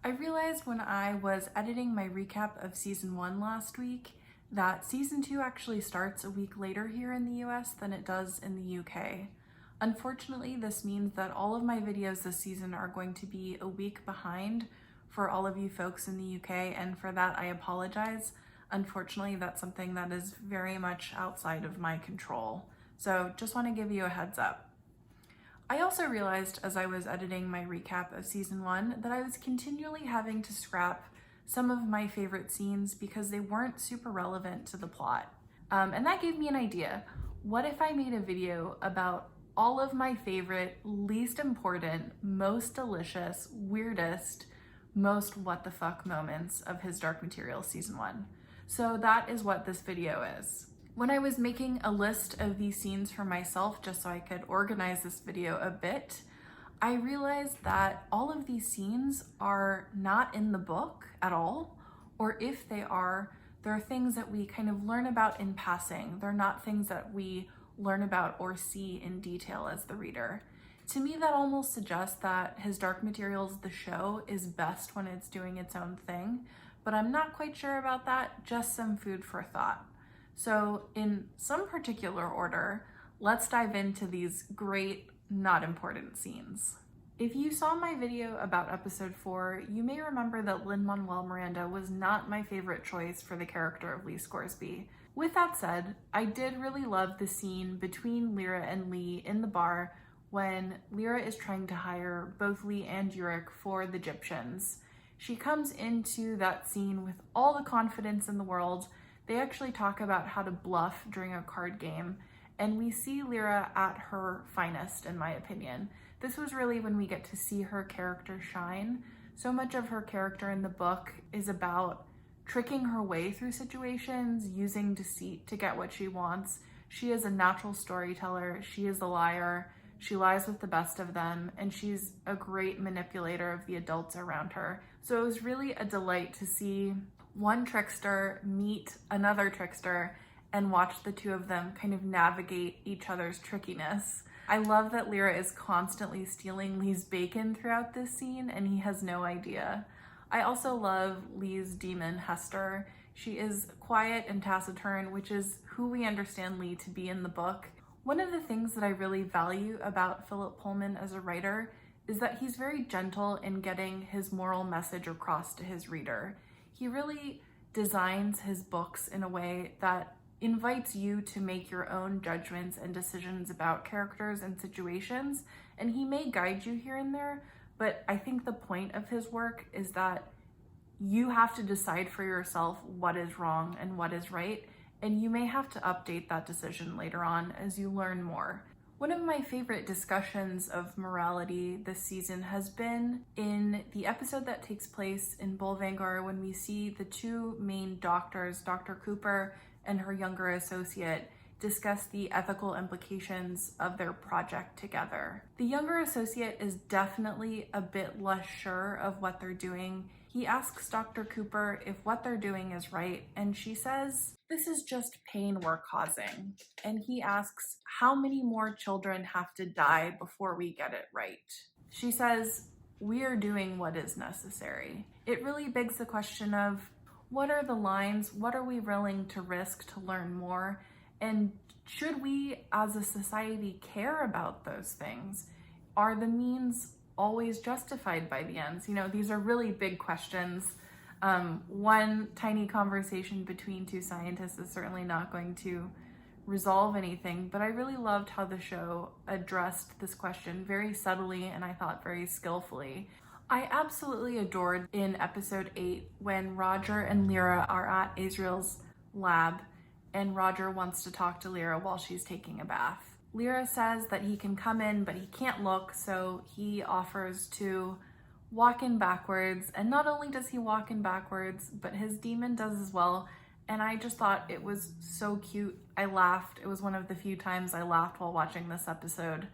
I realized when I was editing my recap of season 1 last week that season 2 actually starts a week later here in the US than it does in the UK. Unfortunately, this means that all of my videos this season are going to be a week behind for all of you folks in the UK, and for that I apologize. Unfortunately, that's something that is very much outside of my control. So just want to give you a heads up. I also realized as I was editing my recap of season 1 that I was continually having to scrap some of my favorite scenes because they weren't super relevant to the plot. And that gave me an idea. What if I made a video about all of my favorite, least important, most delicious, weirdest, most what the fuck moments of His Dark Materials season 1? So that is what this video is. When I was making a list of these scenes for myself, just so I could organize this video a bit, I realized that all of these scenes are not in the book at all, or if they are, they're things that we kind of learn about in passing. They're not things that we learn about or see in detail as the reader. To me, that almost suggests that His Dark Materials, the show, is best when it's doing its own thing, but I'm not quite sure about that, just some food for thought. So in some particular order, let's dive into these great, not important scenes. If you saw my video about episode 4, you may remember that Lin-Manuel Miranda was not my favorite choice for the character of Lee Scoresby. With that said, I did really love the scene between Lyra and Lee in the bar when Lyra is trying to hire both Lee and Yurik for the Egyptians. She comes into that scene with all the confidence in the world. They actually talk about how to bluff during a card game, and we see Lyra at her finest, in my opinion. This was really when we get to see her character shine. So much of her character in the book is about tricking her way through situations, using deceit to get what she wants. She is a natural storyteller. She is a liar. She lies with the best of them, and she's a great manipulator of the adults around her. So it was really a delight to see one trickster meet another trickster and watch the two of them kind of navigate each other's trickiness. I love that Lyra is constantly stealing Lee's bacon throughout this scene, and he has no idea. I also love Lee's demon, Hester. She is quiet and taciturn, which is who we understand Lee to be in the book. One of the things that I really value about Philip Pullman as a writer is that he's very gentle in getting his moral message across to his reader. He really designs his books in a way that invites you to make your own judgments and decisions about characters and situations, and he may guide you here and there, but I think the point of his work is that you have to decide for yourself what is wrong and what is right, and you may have to update that decision later on as you learn more. One of my favorite discussions of morality this season has been in the episode that takes place in Bolvangar when we see the two main doctors, Dr. Cooper and her younger associate, discuss the ethical implications of their project together. The younger associate is definitely a bit less sure of what they're doing. He asks Dr. Cooper if what they're doing is right, and she says, "This is just pain we're causing." And he asks, "How many more children have to die before we get it right?" She says, "We are doing what is necessary." It really begs the question of, what are the lines? What are we willing to risk to learn more? And should we as a society care about those things? Are the means always justified by the ends? You know, these are really big questions. One tiny conversation between two scientists is certainly not going to resolve anything, but I really loved how the show addressed this question very subtly and I thought very skillfully. I absolutely adored in episode 8 when Roger and Lyra are at Azriel's lab and Roger wants to talk to Lyra while she's taking a bath. Lyra says that he can come in, but he can't look, so he offers to walk in backwards. And not only does he walk in backwards, but his demon does as well. And I just thought it was so cute. I laughed. It was one of the few times I laughed while watching this episode.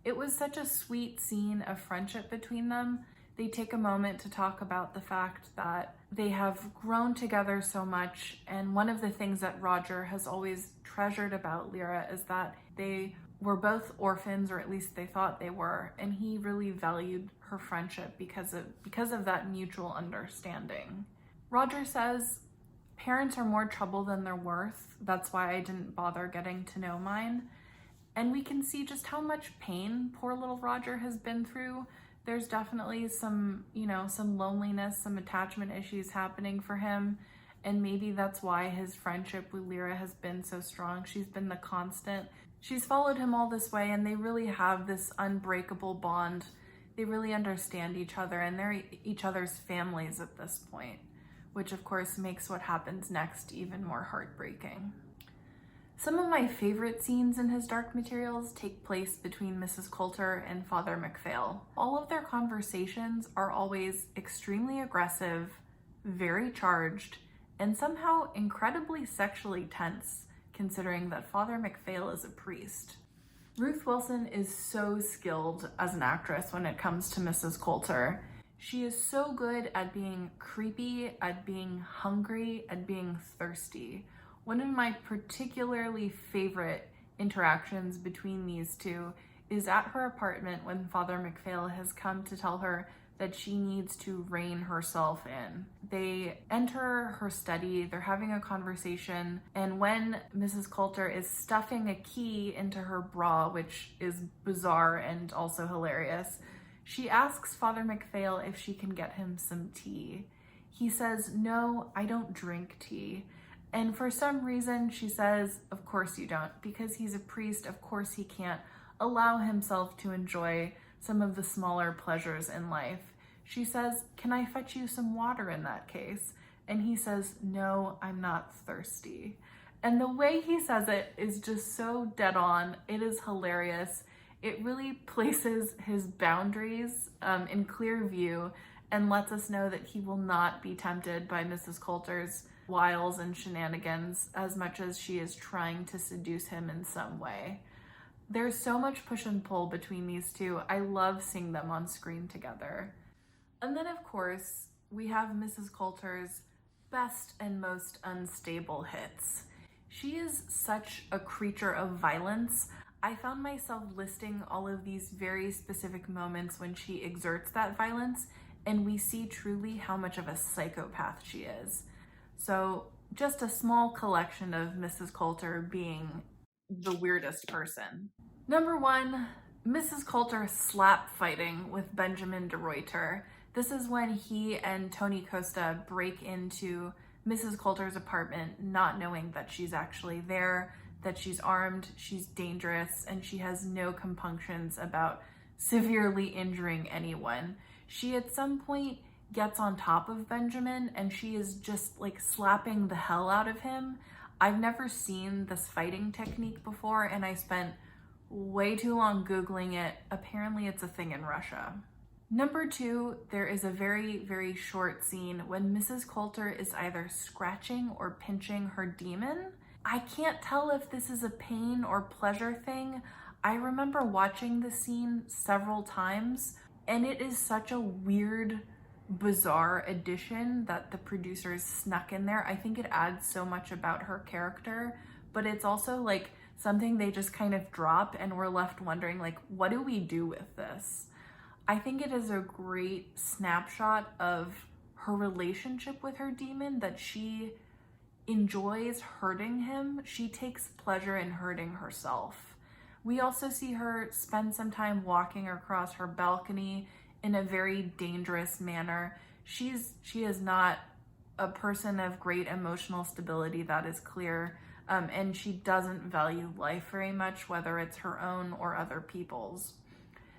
It was such a sweet scene of friendship between them. They take a moment to talk about the fact that they have grown together so much, and one of the things that Roger has always treasured about Lyra is that they were both orphans, or at least they thought they were, and he really valued her friendship because of that mutual understanding. Roger says, "Parents are more trouble than they're worth. That's why I didn't bother getting to know mine." And we can see just how much pain poor little Roger has been through. There's definitely some loneliness, some attachment issues happening for him. And maybe that's why his friendship with Lyra has been so strong. She's been the constant. She's followed him all this way, and they really have this unbreakable bond. They really understand each other, and they're each other's families at this point, which of course makes what happens next even more heartbreaking. Some of my favorite scenes in his Dark Materials take place between Mrs. Coulter and Father MacPhail. All of their conversations are always extremely aggressive, very charged, and somehow incredibly sexually tense, considering that Father MacPhail is a priest. Ruth Wilson is so skilled as an actress when it comes to Mrs. Coulter. She is so good at being creepy, at being hungry, at being thirsty. One of my particularly favorite interactions between these two is at her apartment when Father MacPhail has come to tell her that she needs to rein herself in. They enter her study, they're having a conversation, and when Mrs. Coulter is stuffing a key into her bra, which is bizarre and also hilarious, she asks Father MacPhail if she can get him some tea. He says, "No, I don't drink tea." And for some reason, she says, "Of course you don't, because he's a priest, of course he can't allow himself to enjoy some of the smaller pleasures in life." She says, "Can I fetch you some water in that case?" And he says, "No, I'm not thirsty." And the way he says it is just so dead on. It is hilarious. It really places his boundaries in clear view and lets us know that he will not be tempted by Mrs. Coulter's wiles and shenanigans as much as she is trying to seduce him in some way. There's so much push and pull between these two. I love seeing them on screen together. And then, of course, we have Mrs. Coulter's best and most unstable hits. She is such a creature of violence. I found myself listing all of these very specific moments when she exerts that violence, and we see truly how much of a psychopath she is. So just a small collection of Mrs. Coulter being the weirdest person. Number 1, Mrs. Coulter slap fighting with Benjamin de Ruyter. This is when he and Tony Costa break into Mrs. Coulter's apartment, not knowing that she's actually there, that she's armed, she's dangerous, and she has no compunctions about severely injuring anyone. She at some point gets on top of Benjamin and she is just like slapping the hell out of him. I've never seen this fighting technique before, and I spent way too long Googling it. Apparently it's a thing in Russia. Number 2, there is a very, very short scene when Mrs. Coulter is either scratching or pinching her demon. I can't tell if this is a pain or pleasure thing. I remember watching the scene several times, and it is such a weird, bizarre addition that the producers snuck in there. I think it adds so much about her character, but it's also like something they just kind of drop and we're left wondering, like, what do we do with this? I think it is a great snapshot of her relationship with her demon, that she enjoys hurting him. She takes pleasure in hurting herself. We also see her spend some time walking across her balcony in a very dangerous manner. She is not a person of great emotional stability, that is clear, and she doesn't value life very much, whether it's her own or other people's.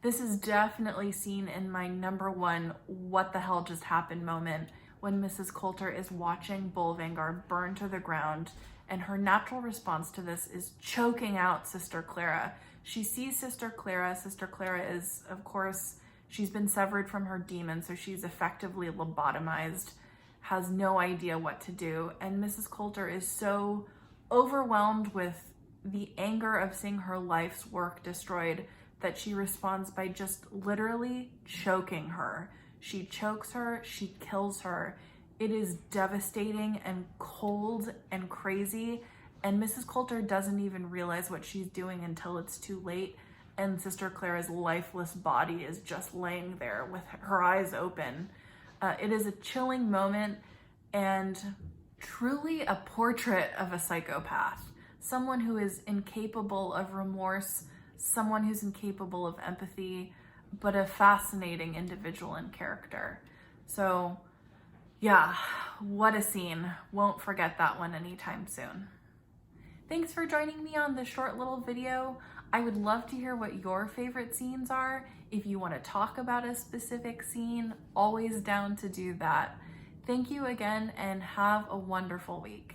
This is definitely seen in my number 1 what the hell just happened moment, when Mrs. Coulter is watching Bolvangar burn to the ground, and her natural response to this is choking out Sister Clara. She sees Sister Clara. Sister Clara is, of course, she's been severed from her demon, so she's effectively lobotomized, has no idea what to do, and Mrs. Coulter is so overwhelmed with the anger of seeing her life's work destroyed that she responds by just literally choking her. She chokes her, she kills her. It is devastating and cold and crazy, And Mrs. Coulter doesn't even realize what she's doing until it's too late, and Sister Clara's lifeless body is just laying there with her eyes open. It is a chilling moment and truly a portrait of a psychopath, someone who is incapable of remorse, someone who's incapable of empathy, but a fascinating individual and character. So yeah, what a scene. Won't forget that one anytime soon. Thanks for joining me on this short little video. I would love to hear what your favorite scenes are. If you want to talk about a specific scene, always down to do that. Thank you again and have a wonderful week.